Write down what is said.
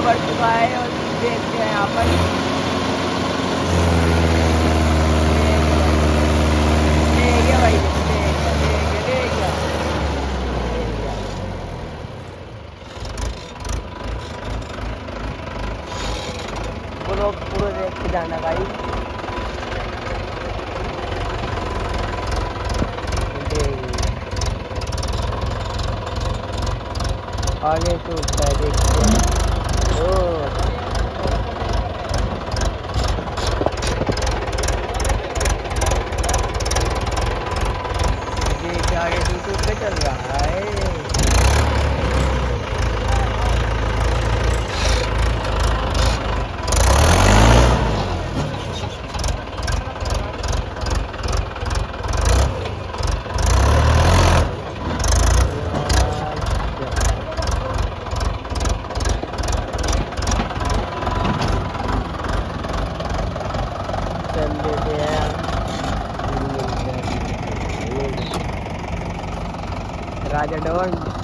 बढ़ चुका है और देखते हैं यहाँ पर। ले गया भाई, ले गया। पूरा देख के जाना भाई। आगे तो देखते हैं। देखिए आगे यूट्यूब पे चल रहा है। चल लेते हैं राजा डॉन।